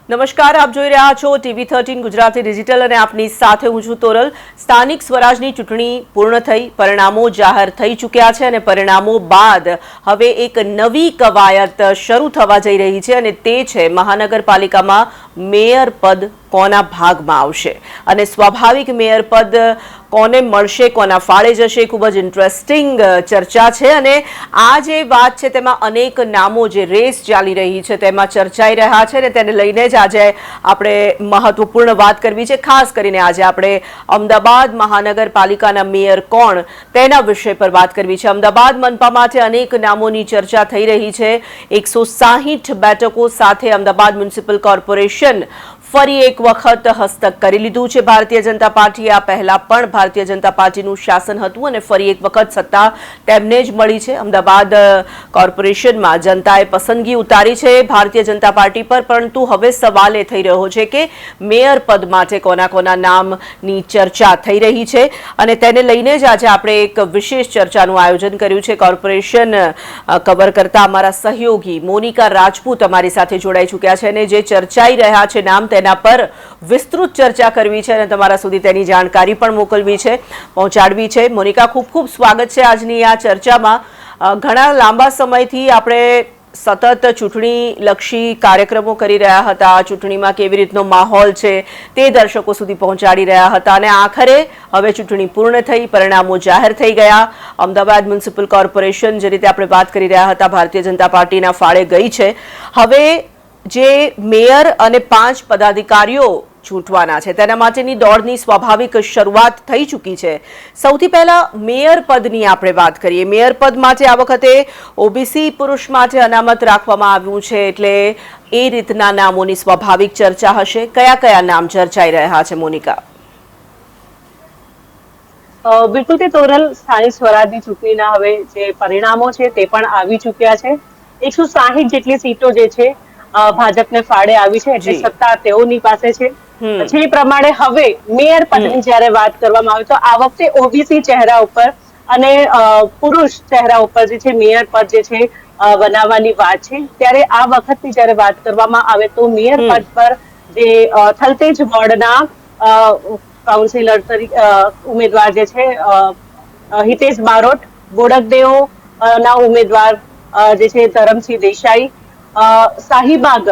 નમસ્કાર, આપ જોઈ રહ્યા છો TV13 ગુજરાતી ડિજિટલ અને આપની સાથે હું છું તોરલ। સ્થાનિક સ્વરાજની ચૂંટણી પૂર્ણ થઈ, પરિણામો જાહેર થઈ ચૂક્યા છે અને પરિણામો બાદ હવે એક નવી કવાયત શરૂ થવા જઈ રહી છે અને તે છે મહાનગરપાલિકામાં મેયર પદ કોના ભાગમાં આવશે અને સ્વાભાવિક મેયર પદ કોને મળશે, કોના ફાળે જશે, ખૂબ જ ઇન્ટરેસ્ટિંગ ચર્ચા છે અને આ જે વાત છે તેમાં અનેક નામો જે રેસ ચાલી રહી છે તેમાં ચર્ચાઈ રહ્યા છે અને તેને લઈને જ આજે આપણે મહત્વપૂર્ણ વાત કરવી છે। ખાસ કરીને આજે આપણે અમદાવાદ મહાનગરપાલિકાના મેયર કોણ તેના વિષય પર વાત કરવી છે। અમદાવાદ મનપા માટે અનેક નામોની ચર્ચા થઈ રહી છે। 160 બેઠકો સાથે અમદાવાદ મ્યુનિસિપલ કોર્પોરેશન ફરી એક વખત હસ્તક કરી લીધું છે ભારતીય જનતા પાર્ટી। આ પહેલા પણ ભારતીય જનતા પાર્ટીનું શાસન હતું અને ફરી એક વખત સત્તા તેમને જ મળી છે। અમદાવાદ કોર્પોરેશનમાં જનતાએ પસંદગી ઉતારી છે ભારતીય જનતા પાર્ટી પર, પરંતુ હવે સવાલ એ થઈ રહ્યો છે કે મેયર પદ માટે કોના કોના નામની ચર્ચા થઈ રહી છે અને તેને લઈને જ આજે આપણે એક વિશેષ ચર્ચાનું આયોજન કર્યું છે। કોર્પોરેશન કવર કરતા અમારા સહયોગી મોનિકા રાજપૂત અમારી સાથે જોડાઈ ચૂક્યા છે અને જે ચર્ચાઈ રહ્યા છે નામ તેના પર વિસ્તૃત ચર્ચા કરવી છે અને તમારા સુધી તેની જાણકારી પણ મોકલવી છે, પહોંચાડવી છે। મોનિકા, ખૂબ ખૂબ સ્વાગત છે આજની આ ચર્ચામાં। ઘણા લાંબા સમયથી આપણે સતત ચૂંટણી લક્ષી કાર્યક્રમો કરી રહ્યા હતા, ચૂંટણીમાં કેવી રીતનો માહોલ છે તે દર્શકો સુધી પહોંચાડી રહ્યા હતા અને આખરે હવે ચૂંટણી પૂર્ણ થઈ, પરિણામો જાહેર થઈ ગયા। અમદાવાદ મ્યુનિસિપલ કોર્પોરેશન જે રીતે આપણે વાત કરી રહ્યા હતા ભારતીય જનતા પાર્ટીના ફાળે ગઈ છે। હવે જે મેયર અને 5 પદાધિકારીઓ ચૂંટવાના છે તેના માટેની દોડની સ્વાભાવિક શરૂઆત થઈ ચૂકી છે। સૌથી પહેલા મેયર પદની આપણે વાત કરીએ। મેયર પદ માટે આ વખતે ઓબીસી પુરુષ માટે અનામત રાખવામાં આવ્યું છે, એટલે એ રીતના નામોની સ્વાભાવિક ચર્ચા હશે। કયા કયા નામ ચર્ચાઈ રહ્યા છે મોનિકા? બિલકુલ તે તોરલ, સ્થાનિક સ્વરાજની ચૂંટણીના હવે જે પરિણામો છે તે પણ આવી ચૂક્યા છે। 160 જેટલી સીટો જે છે ભાજપને ફાળે આવી છે, એટલે સત્તા તેઓની પાસે છે। જે પ્રમાણે હવે મેયર પદની જ્યારે વાત કરવામાં આવે તો આ વખતે ઓબીસી ચહેરા ઉપર અને પુરુષ ચહેરા ઉપર જે છે મેયર પદ જે છે બનાવવાની વાત છે। ત્યારે આ વખતની જ્યારે વાત કરવામાં આવે તો મેયર પદ પર જે થલતેજ વોર્ડના કાઉન્સિલર તરીકે ઉમેદવાર જે છે હિતેશ બારોટ, બોડકદેવ ના ઉમેદવાર જે છે ધરમસિંહ દેસાઈ, શાહીબાગ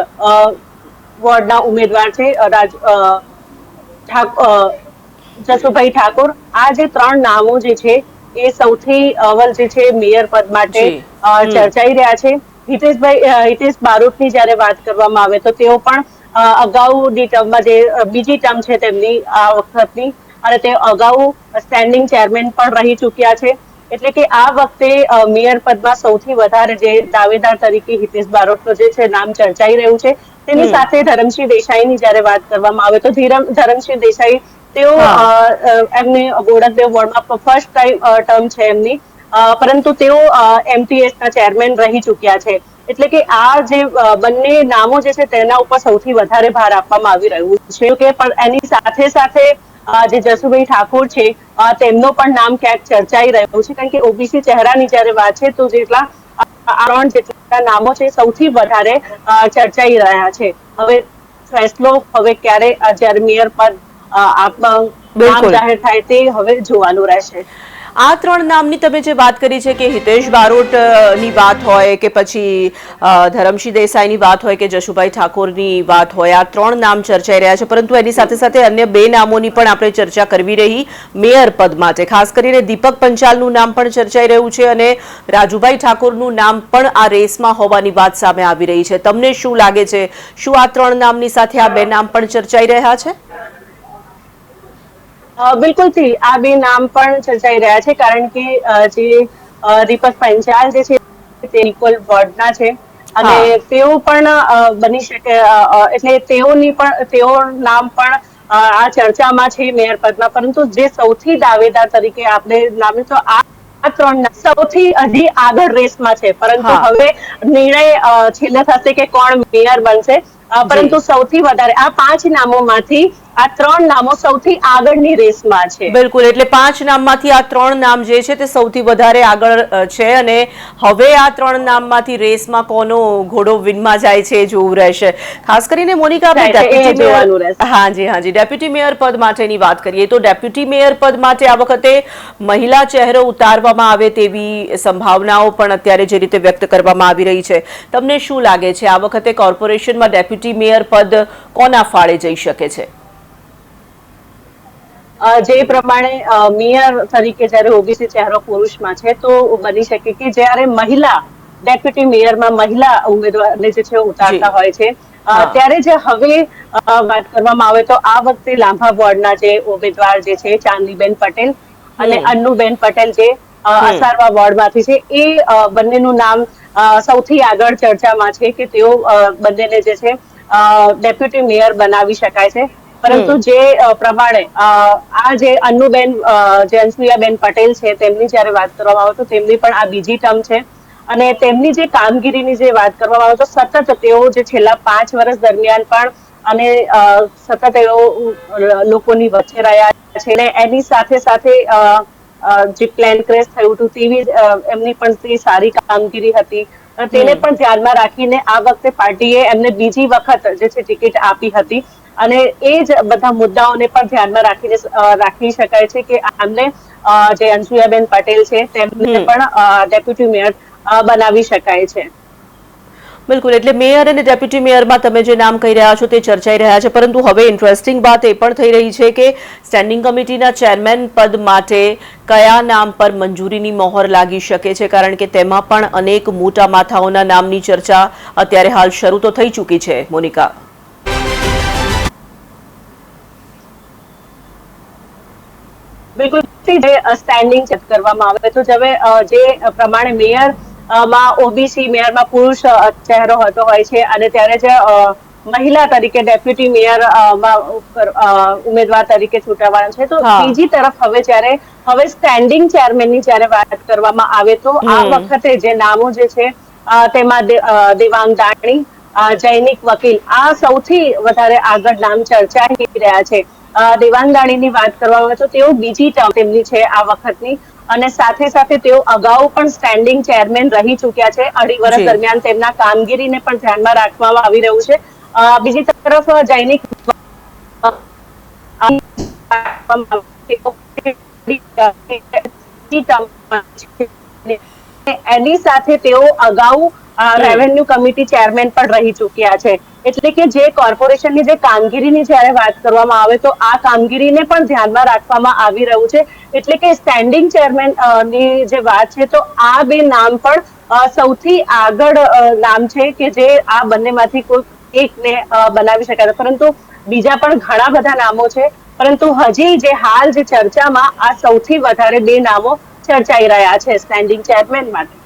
વોર્ડના ઉમેદવાર છે જસુભાઈ ઠાકોર। આ જે 3 નામો જે છે એ સૌથી અવ્વલ જે છે મેયર પદ માટે ચર્ચાઈ રહ્યા છે। હિતેશ બારોટની જ્યારે વાત કરવામાં આવે તો તેઓ પણ અગાઉની ટર્મમાં જે બીજી ટર્મ છે તેમની આ વખતની, અને તે અગાઉ સ્ટેન્ડિંગ ચેરમેન પણ રહી ચૂક્યા છે। એટલે કે આ વખતે મેયર પદમાં સૌથી વધારે જે દાવેદાર તરીકે હિતેશ બારોટનું જે છે નામ ચર્ચાઈ રહ્યું છે। તેની સાથે ધરમસિંહ દેસાઈની જ્યારે વાત કરવામાં આવે તો ધરમસિંહ દેસાઈ તેઓ એમની બોડકદેવ વોર્ડમાં ફર્સ્ટ ટર્મ છે એમની, પરંતુ તેઓ એમટીએસના ચેરમેન રહી ચૂક્યા છે। એટલે કે આ જે બંને નામો જે છે તેના ઉપર સૌથી વધારે ભાર આપવામાં આવી રહ્યું છે કે પણ એની સાથે સાથે જે જસુભાઈ ઠાકોર છે તેમનો પણ નામ ક્યાંક ચર્ચાઈ રહ્યું છે, કારણ કે ઓબીસી ચહેરાની જ્યારે વાત છે તો જેટલા 3 જેટલા નામો છે સૌથી વધારે ચર્ચાઈ રહ્યા છે। હવે ફેસલો હવે ક્યારે જ્યારે મેયર પદ નામ જાહેર થાય તે હવે જોવાનું રહેશે। આ 3 નામની તમે જે વાત કરી છે કે હિતેશ બારોટની વાત હોય કે પછી ધરમસિંહ દેસાઈની વાત હોય કે જશુભાઈ ઠાકોરની વાત હોય, આ 3 નામ ચર્ચાઈ રહ્યા છે, પરંતુ એની સાથે સાથે અન્ય 2 નામોની પણ આપણે ચર્ચા કરવી રહી મેયર પદ માટે। ખાસ કરીને દીપક પંચાલનું નામ પણ ચર્ચાઈ રહ્યું છે અને રાજુભાઈ ઠાકોરનું નામ પણ આ રેસમાં હોવાની વાત સામે આવી રહી છે। તમને શું લાગે છે, શું આ 3 નામની સાથે આ 2 નામ પણ ચર્ચાઈ રહ્યા છે? બિલકુલ થી આ 2 નામ પણ ચર્ચાઈ રહ્યા છે, કારણ કે જે દીપક પંચાલ જે છે તે ઇક્વલ વોર્ડના છે અને તેઓ પણ બની શકે, એટલે તેઓ નામ પણ આ ચર્ચામાં છે મેયર પદમાં। પરંતુ જે સૌથી દાવેદાર તરીકે આપણે નામ તો આ 3 સૌથી હજી આગળ રેસમાં છે, પરંતુ હવે નિર્ણય છેલ્લે થશે કે કોણ મેયર બનશે। પરંતુ સૌથી વધારે આ 5 નામોમાંથી આ 3 નામો સૌથી આગળની રેસમાં છે. બિલકુલ, એટલે 5 નામમાંથી આ 3 નામ જે છે તે સૌથી વધારે આગળ છે અને હવે આ 3 નામમાંથી રેસમાં કોનો ઘોડો વિનમાં જાય છે એ જોવું રહેશે. ખાસ કરીને મોનિકા, આપણે ડેપ્યુટી મેયર, હાજી ડેપ્યુટી મેયર પદ માટેની વાત કરીએ તો ડેપ્યુટી મેયર પદ માટે આ વખતે મહિલા ચહેરો ઉતારવામાં આવે તેવી સંભાવનાઓ પણ અત્યારે જે રીતે વ્યક્ત કરવામાં આવી રહી છે, તમને શું લાગે છે આ વખતે કોર્પોરેશનમાં ડેપ્યુટી મેયર પદ કોના ફાળે જઈ શકે છે? જે પ્રમાણે મેયર તરીકે જ્યારે ઓબીસી ચહેરો પુરુષમાં છે, તો બની શકે કે જ્યારે મહિલા ડેપ્યુટી મેયરમાં મહિલા ઉમેદવારને જે છે ઉતારતા હોય છે, ત્યારે જે હવે વાત કરવામાં આવે તો આ વખતે લાંભા વોર્ડના જે ઉમેદવાર જે છે ચાંદનીબેન પટેલ અને અન્નુબેન પટેલ જે અસારવા વોર્ડમાંથી છે, એ બંનેનું નામ સૌથી આગળ ચર્ચામાં છે કે તેઓ બંનેને જે છે ડેપ્યુટી મેયર બનાવી શકાય છે. પરંતુ જે પ્રમાણે આ જે અન્નુબેન, જે અનસુયાબેન પટેલ છે, તેમની જયારે વાત કરવામાં આવે તો તેમની પણ આ બીજી ટર્મ છે અને તેમની જે કામગીરીની જે વાત કરવામાં આવે તો સતત તેઓ જે છેલ્લા 5 વર્ષ દરમિયાન પણ અને સતત તેઓ લોકોની વચ્ચે રહ્યા છે અને એની સાથે સાથે જે પ્લેન ક્રેશ થયું હતું તેવી એમની પણ તે સારી કામગીરી હતી. તેને પણ ધ્યાનમાં રાખીને આ વખતે પાર્ટીએ એમને બીજી વખત જે છે ટિકિટ આપી હતી અને એ જ બધા મુદ્દાઓને પણ ધ્યાનમાં રાખી શકાય છે કે આમને જે અનસુયાબેન પટેલ છે તેમને પણ ડેપ્યુટી મેયર બનાવી શકાય છે. બિલકુલ, એટલે મેયર અને ડેપ્યુટી મેયરમાં તમે જે નામ કહી રહ્યા છો તે ચર્ચાઈ રહ્યા છે, પરંતુ હવે ઇન્ટરેસ્ટિંગ વાત એ પણ થઈ રહી છે કે સ્ટેન્ડિંગ કમિટીના ચેરમેન પદ માટે કયા નામ પર મંજૂરીની મહોર લાગી શકે છે, કારણ કે તેમાં પણ અનેક મોટા માથાઓના નામની ચર્ચા અત્યારે હાલ શરૂ તો થઈ ચૂકી છે. મોનિકા, બિલકુલ, સ્ટેન્ડિંગ ચેક કરવામાં આવે તો જે પ્રમાણે મેયર માં ઓબીસી મેયરમાં પુરુષ ચહેરો હોતો હોય છે અને ત્યારે જે મહિલા તરીકે ડેપ્યુટી મેયર ઉમેદવાર તરીકે ચૂંટાવાના છે, તો બીજી તરફ હવે સ્ટેન્ડિંગ ચેરમેનની જયારે વાત કરવામાં આવે તો આ વખતે જે નામો જે છે તેમાં દેવાંગ દાણી, જૈનિક વકીલ, આ સૌથી વધારે આગળ નામ ચર્ચાઈ રહ્યા છે. દેવાંગ દાણીની વાત કરવામાં આવે તો તેઓ બીજી ટર્મ તેમની છે આ વખતની અને સાથે સાથે તેઓ અગાઉ પણ સ્ટેન્ડિંગ ચેરમેન રહી ચૂક્યા છે. 2.5 વર્ષ દરમિયાન તેમના કામગીરીને પણ ધ્યાનમાં રાખવામાં આવી રહ્યું છે. બીજી તરફ જૈનિક એની સાથે તેઓ અગાઉ રેવન્યુ કમિટી ચેરમેન પણ રહી ચૂક્યા છે. એટલે કે જે કોર્પોરેશનની જે કામગીરીની જયારે વાત કરવામાં આવે તો આ કામગીરીને પણ ધ્યાનમાં રાખવામાં આવી રહ્યું છે. એટલે કે સ્ટેન્ડિંગ ચેરમેન ની જે વાત છે તો આ બે નામ પણ સૌથી આગળ નામ છે કે જે આ બંનેમાંથી કોઈ એકને બનાવી શકાય, પરંતુ બીજા પણ ઘણા બધા નામો છે. પરંતુ હજી જે હાલ જે ચર્ચામાં આ સૌથી વધારે બે નામો ચર્ચાઈ રહ્યા છે સ્ટેન્ડિંગ ચેરમેન માટે.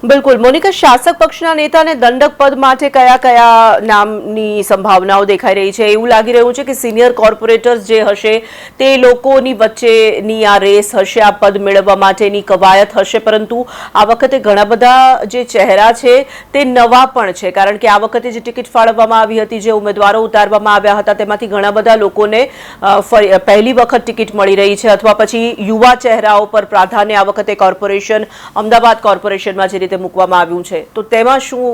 બિલકુલ મોનિકા, શાસક પક્ષના નેતાને દંડક પદ માટે કયા કયા નામની સંભાવનાઓ દેખાઈ રહી છે? એવું લાગી રહ્યું છે કે સિનિયર કોર્પોરેટર્સ જે હશે તે લોકોની વચ્ચેની આ રેસ હશે, આ પદ મેળવવા માટેની કવાયત હશે, પરંતુ આ વખતે ઘણા બધા જે ચહેરા છે તે નવા પણ છે, કારણ કે આ વખતે જે ટિકિટ ફાળવવામાં આવી હતી, જે ઉમેદવારો ઉતારવામાં આવ્યા હતા, તેમાંથી ઘણા બધા લોકોને પહેલી વખત ટિકિટ મળી રહી છે અથવા પછી યુવા ચહેરાઓ પર પ્રાધાન્ય આ વખતે કોર્પોરેશન, અમદાવાદ કોર્પોરેશનમાં જે રીતે મૂકવામાં આવ્યું છે, તો તેમાં શું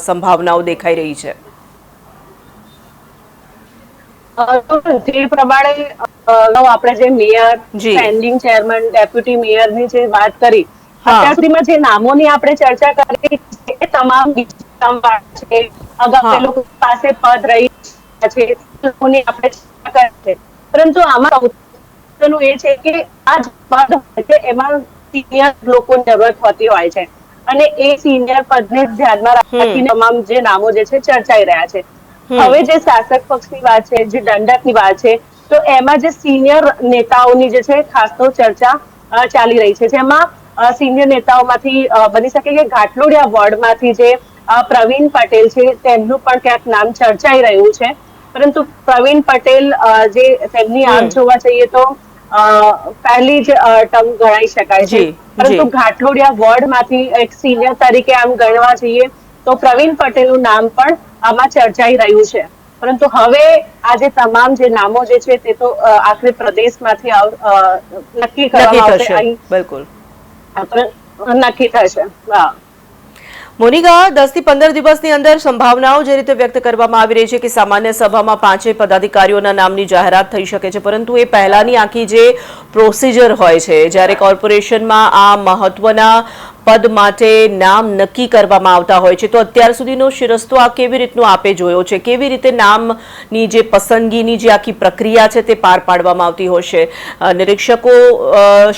સંભાવનાઓ દેખાઈ રહી છે? જે પ્રમાણે આપણે જે મેયર, સ્ટેન્ડિંગ ચેરમેન, ડેપ્યુટી મેયરની જે વાત કરી, અત્યાર સુધીમાં જે નામોની આપણે ચર્ચા કરી એ તમામ છે. અગાઉ એ લોકો પાસે પદ રહી છે, લોકોની આપણે ચર્ચા કરી છે, પરંતુ આમાં સૌથી એ છે કે આ પદ હોય છે એમાં સિનિયર લોકોની જરૂરત હોતી હોય છે અને એ સિનિયર પદને ધ્યાનમાં રાખીને તમામ જે નામો જે છે ચર્ચાઈ રહ્યા છે. હવે જે શાસક પક્ષની વાત છે, જે દંડકની વાત છે, તો એમાં જે સિનિયર નેતાઓની જે છે ખાસ તો ચર્ચા ચાલી રહી છે, જેમાં સિનિયર નેતાઓમાંથી બની શકે કે ઘાટલોડિયા વોર્ડમાંથી જે પ્રવીણ પટેલ છે તેમનું પણ ક્યાંક નામ ચર્ચાઈ રહ્યું છે. પરંતુ પ્રવીણ પટેલ જે તેમની આમ જોવા જઈએ તો પહેલી જ ટર્મ ગણાઈ શકાય છે, પરંતુ ઘાટલોડિયા વોર્ડમાંથી એક સિનિયર તરીકે આમ ગણવા જઈએ તો પ્રવીણ પટેલનું નામ પણ આમાં ચર્ચાઈ રહ્યું છે. પરંતુ હવે આ જે તમામ જે નામો જે છે તે તો આખરે પ્રદેશમાંથી નક્કી કરવામાં આવશે. અહીં બિલકુલ નક્કી થશે. મોનિકા, 10 થી 15 દિવસની અંદર સંભાવનાઓ જે રીતે વ્યક્ત કરવામાં આવી રહી છે કે સામાન્ય સભામાં 5 પદાધિકારીઓના નામની જાહેરાત થઈ શકે છે, પરંતુ એ પહેલાની આખી જે પ્રોસિજર હોય છે, જ્યારે કોર્પોરેશનમાં આ મહત્વના પદ માટે નામ નક્કી કરવામાં આવતા હોય છે, તો અત્યાર સુધીનો શિરસ્તો આ કેવી રીતનો આપે જોયો છે? કેવી રીતે નામની જે પસંદગીની જે આખી પ્રક્રિયા છે તે પાર પાડવામાં આવતી હશે? નિરીક્ષકો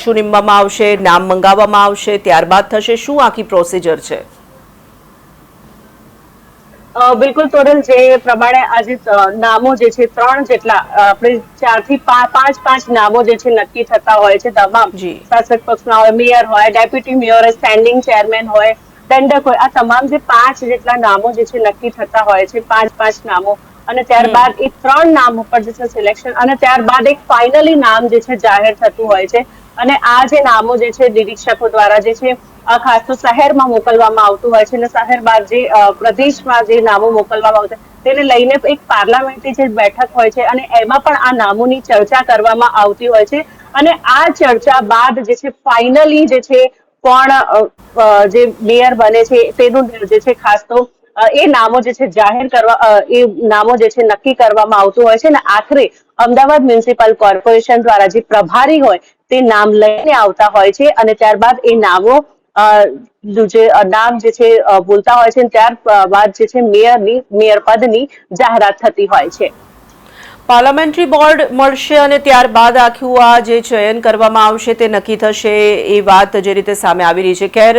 શું નીમવામાં આવશે, નામ મંગાવવામાં આવશે, ત્યારબાદ થશે શું આખી પ્રોસિજર છે? બિલકુલ તોરલ, જે પ્રમાણે આજે નામો જે છે 3 જેટલા આપણે 4 થી 5 નામો જે છે નક્કી થતા હોય છે. તમામ શાસક પક્ષના હોય, મેયર હોય, ડેપ્યુટી મેયર હોય, સ્ટેન્ડિંગ ચેરમેન હોય, દંડક હોય, આ તમામ જે 5 જેટલા નામો જે છે નક્કી થતા હોય છે, 5 નામો, અને ત્યારબાદ એ 3 નામ ઉપર જે છે સિલેક્શન, અને ત્યારબાદ એક ફાઇનલી નામ જે છે જાહેર થતું હોય છે. અને આ જે નામો જે છે નિરીક્ષકો દ્વારા જે છે ખાસ તો શહેરમાં મોકલવામાં આવતું હોય છે, અને શહેર બાદ જે પ્રદેશમાં જે નામો મોકલવામાં આવશે તેને લઈને એક પાર્લામેન્ટની જે બેઠક હોય છે, અને એમાં પણ આ નામોની ચર્ચા કરવામાં આવતી હોય છે. અને આ ચર્ચા બાદ જે છે ફાઇનલી જે છે કોણ જે મેયર બને છે તેનું જે છે ખાસ તો એ નામો જે છે જાહેર કરવા, એ નામો જે છે નક્કી કરવામાં આવતું હોય છે. અને આખરે અમદાવાદ મ્યુનિસિપલ કોર્પોરેશન દ્વારા જે પ્રભારી હોય તે નામ લઈને આવતા હોય છે, અને ત્યારબાદ એ નામો જે નામ જે છે બોલતા હોય છે, ત્યારબાદ જે છે મેયર પદની જાહેરાત થતી હોય છે. પાર્લામેન્ટરી બોર્ડ મળશે અને ત્યારબાદ આખું આ જે ચયન કરવામાં આવશે તે નક્કી થશે, એ વાત જે રીતે સામે આવી રહી છે. ખેર,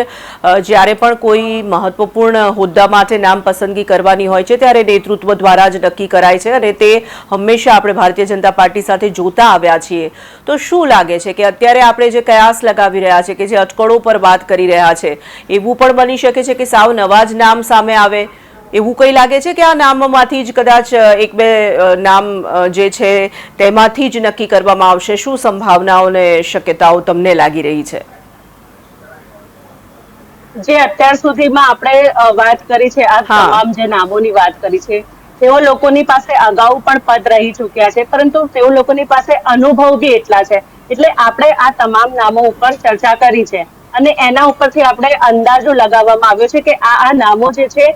જ્યારે પણ કોઈ મહત્વપૂર્ણ હોદ્દા માટે નામ પસંદગી કરવાની હોય છે ત્યારે નેતૃત્વ દ્વારા જ નક્કી કરાય છે, અને તે હંમેશા આપણે ભારતીય જનતા પાર્ટી સાથે જોતા આવ્યા છીએ. તો શું લાગે છે કે અત્યારે આપણે જે કયાસ લગાવી રહ્યા છે, કે જે અટકળો પર વાત કરી રહ્યા છે, એવું પણ બની શકે છે કે સાવ નવા જ નામ સામે આવે? એવું કંઈ લાગે છે કે આ નામમાંથી જ કદાચ 1-2 નામ જે છે તેમાંથી જ નક્કી કરવામાં આવશે? શું સંભાવનાઓ અને શક્યતાઓ તમને લાગી રહી છે? જે અત્યાર સુધીમાં આપણે વાત કરી છે, આ તમામ જે નામોની વાત કરી છે, તેઓ લોકોની પાસે અગાઉ પણ પદ રહી ચૂક્યા છે, પરંતુ તેઓ લોકોની પાસે અનુભવ બી એટલા છે. એટલે આપણે આ તમામ નામો ઉપર ચર્ચા કરી છે, અને એના ઉપરથી આપણે અંદાજો લગાવવામાં આવ્યો છે કે આ નામો જે છે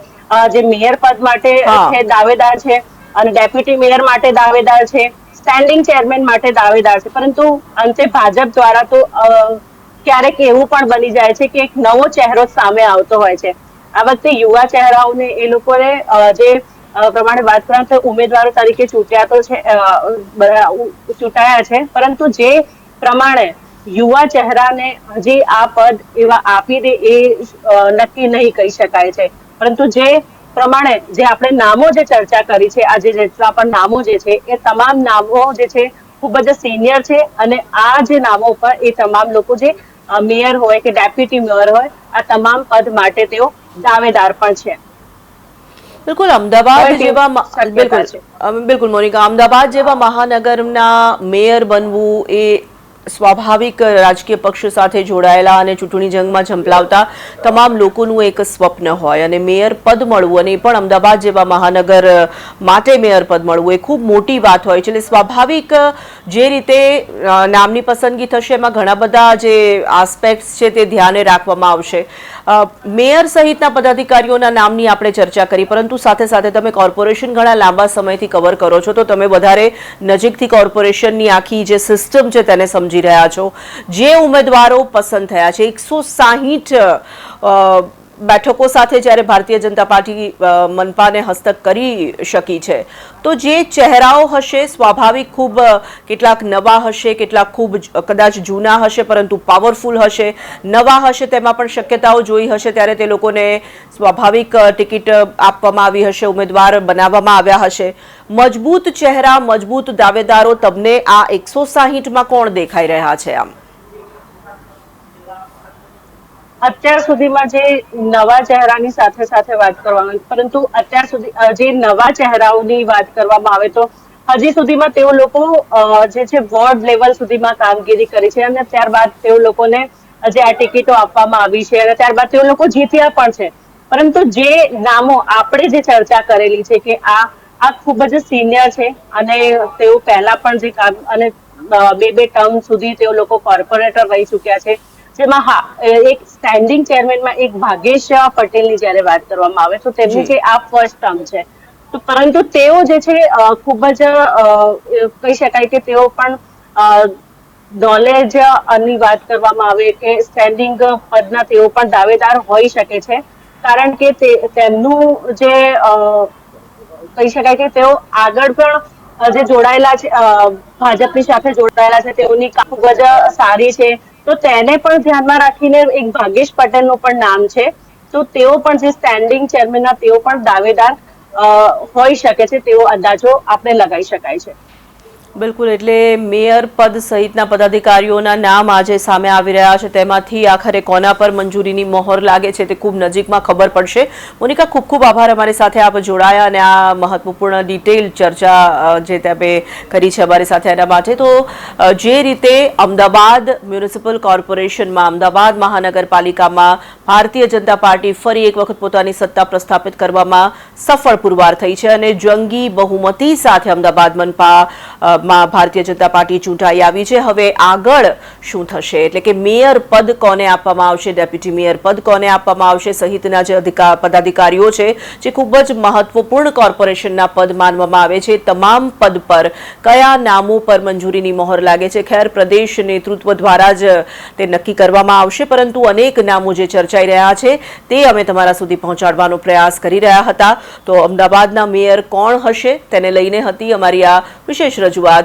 જે મેયર પદ માટે છે દાવેદાર છે, અને ડેપ્યુટી મેયર માટે દાવેદાર છે, સ્ટેન્ડિંગ ચેરમેન માટે દાવેદાર છે. પરંતુ અંતે ભાજપ દ્વારા તો ક્યારેક એવું પણ બની જાય છે કે એક નવો ચહેરો સામે આવતો હોય છે. આ વખતે યુવા ચહેરાઓને એ લોકોને જે પ્રમાણે વાત કરવા તો ઉમેદવારો તરીકે ચૂંટાયા છે, પરંતુ જે પ્રમાણે યુવા ચહેરાને હજી આ પદ એવા આપી દે એ નક્કી નહીં કહી શકાય છે. પરંતુ જે પ્રમાણે જે આપણે નામો જે ચર્ચા કરી છે, આજે જેટલા પણ નામો જે છે એ તમામ નામો જે છે ખૂબ જ સિનિયર છે, અને આ જે નામો પર એ તમામ લોકો જે મેયર હોય કે ડેપ્યુટી મેયર હોય, આ તમામ પદ માટે તેઓ દાવેદાર પણ છે. બિલકુલ, અમદાવાદ જેવા બિલકુલ મોનિકા, અમદાવાદ જેવા મહાનગરના મેયર બનવું એ સ્વાભાવિક રાજકીય પક્ષ સાથે જોડાયેલા અને ચૂંટણી જંગમાં ઝંપલાવતા તમામ લોકોનું એક સ્વપ્ન હોય, અને મેયર પદ મળવું, અને એ પણ અમદાવાદ જેવા મહાનગર માટે મેયર પદ મળવું એ ખૂબ મોટી વાત હોય છે. એટલે સ્વાભાવિક જે રીતે નામની પસંદગી થશે એમાં ઘણા બધા જે આસ્પેક્ટ્સ છે તે ધ્યાને રાખવામાં આવશે. મેયર સહિતના પદાધિકારીઓના નામની આપણે ચર્ચા કરી, પરંતુ સાથે સાથે તમે કોર્પોરેશન ઘણા લાંબા સમયથી કવર કરો છો, તો તમે વધારે નજીકથી કોર્પોરેશનની આખી જે સિસ્ટમ છે તેને સમજી રહ્યા છો. જે ઉમેદવારો પસંદ થયા છે, 160 બેઠકો સાથે જ્યારે ભારતીય જનતા પાર્ટી મનપાને હસ્તક કરી શકી છે, તો જે ચહેરાઓ હશે સ્વાભાવિક ખૂબ કેટલાક નવા હશે, કેટલાક ખૂબ કદાચ જૂના હશે, પરંતુ પાવરફુલ હશે, નવા હશે, તેમાં પણ શક્યતાઓ જોઈ હશે, ત્યારે તે લોકોને સ્વાભાવિક ટિકિટ આપવામાં આવી હશે, ઉમેદવાર બનાવવામાં આવ્યા હશે. મજબૂત ચહેરા, મજબૂત દાવેદારો તમને આ 160માં કોણ દેખાઈ રહ્યા છે? આમ અત્યાર સુધીમાં જે નવા ચહેરાની સાથે સાથે વાત કરવામાં, પરંતુ અત્યાર સુધી જે નવા ચહેરાઓની વાત કરવામાં આવે તો હજી સુધીમાં તેઓ લોકો જે છે વોર્ડ લેવલ સુધીમાં કામગીરી કરી છે, અને ત્યારબાદ તેઓ લોકોને જે આ ટિકિટો આપવામાં આવી છે, અને ત્યારબાદ તેઓ લોકો જીત્યા પણ છે. પરંતુ જે નામો આપણે જે ચર્ચા કરેલી છે કે આ આ ખૂબ જ સિનિયર છે અને તેઓ પહેલા પણ જે કામ અને બે ટર્મ સુધી તેઓ લોકો કોર્પોરેટર રહી ચૂક્યા છે. જેમાં હા એક સ્ટેન્ડિંગ ચેરમેનમાં એક ભાગેશ પટેલની જ્યારે વાત કરવામાં આવે તો તેમની જે આ ફર્સ્ટ ટર્મ છે, તો પરંતુ તેઓ જે છે ખૂબ જ કહી શકાય કે તેઓ પણ નોલેજ ની વાત કરવામાં આવે કે સ્ટેન્ડિંગ પદના તેઓ પણ દાવેદાર હોઈ શકે છે, કારણ કે તેમનું જે કહી શકાય કે તેઓ આગળ પણ જે જોડાયેલા છે ભાજપની સાથે જોડાયેલા છે તેઓની ખૂબ જ સારી છે, તો તેને પણ ધ્યાનમાં રાખીને એક ભાગેશ પટેલનું પણ નામ છે. તો તેઓ પણ જે સ્ટેન્ડિંગ ચેરમેનના તેઓ પણ દાવેદાર હોઈ શકે છે, તેવો અંદાજો આપણે લગાવી શકાય છે. બિલકુલ, એટલે મેયર પદ સહિતના પદાધિકારીઓના નામ આજે સામે આવી રહ્યા છે, તેમાંથી આખરે કોના પર મંજૂરીની મહોર લાગે છે તે ખૂબ નજીકમાં ખબર પડશે. મોનિકા, ખૂબ ખૂબ આભાર અમારી સાથે આપ જોડાયા અને આ મહત્વપૂર્ણ ડિટેલ ચર્ચા જે તમે કરી છે અમારી સાથે એના માટે. તો જે રીતે અમદાવાદ મ્યુનિસિપલ કોર્પોરેશનમાં, અમદાવાદ મહાનગરપાલિકામાં ભારતીય જનતા પાર્ટી ફરી એક વખત પોતાની સત્તા પ્રસ્થાપિત કરવામાં સફળ પુરવાર થઈ છે અને જંગી બહુમતી સાથે અમદાવાદ મનપા માં ભારતીય જનતા પાર્ટી ચૂંટાઈ આવી છે. હવે આગળ શું થશે, એટલે કે મેયર પદ કોને આપવામાં આવશે, ડેપ્યુટી મેયર પદ કોને આપવામાં આવશે સહિતના જે પદાધિકારીઓ છે જે ખૂબ જ મહત્વપૂર્ણ કોર્પોરેશનના પદ માનવામાં આવે છે, તમામ પદ પર કયા નામો પર મંજૂરીની મહોર લાગે છે, ખેર પ્રદેશ નેતૃત્વ દ્વારા જ તે નક્કી કરવામાં આવશે, પરંતુ અનેક નામો જે ચર્ચાઈ રહ્યા છે તે અમે તમારા સુધી પહોંચાડવાનો પ્રયાસ કરી રહ્યા હતા. તો અમદાવાદના મેયર કોણ હશે તેને લઈને હતી અમારી આ વિશેષ રજૂઆત.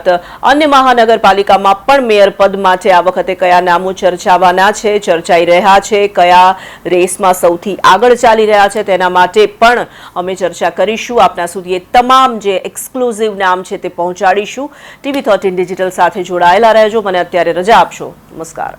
અન્ય મહાનગરપાલિકામાં પણ મેયર પદ માટે આ વખતે કયા નામો ચર્ચાવાના છે, ચર્ચાઈ રહ્યા છે, કયા રેસમાં સૌથી આગળ ચાલી રહ્યા છે, તેના માટે પણ અમે ચર્ચા કરીશું. આપના સુધી એ તમામ જે એક્સક્લુઝિવ નામ છે તે પહોંચાડીશું. TV13 ડિજિટલ સાથે જોડાયેલા રહેજો. મને અત્યારે રજા આપશો. નમસ્કાર.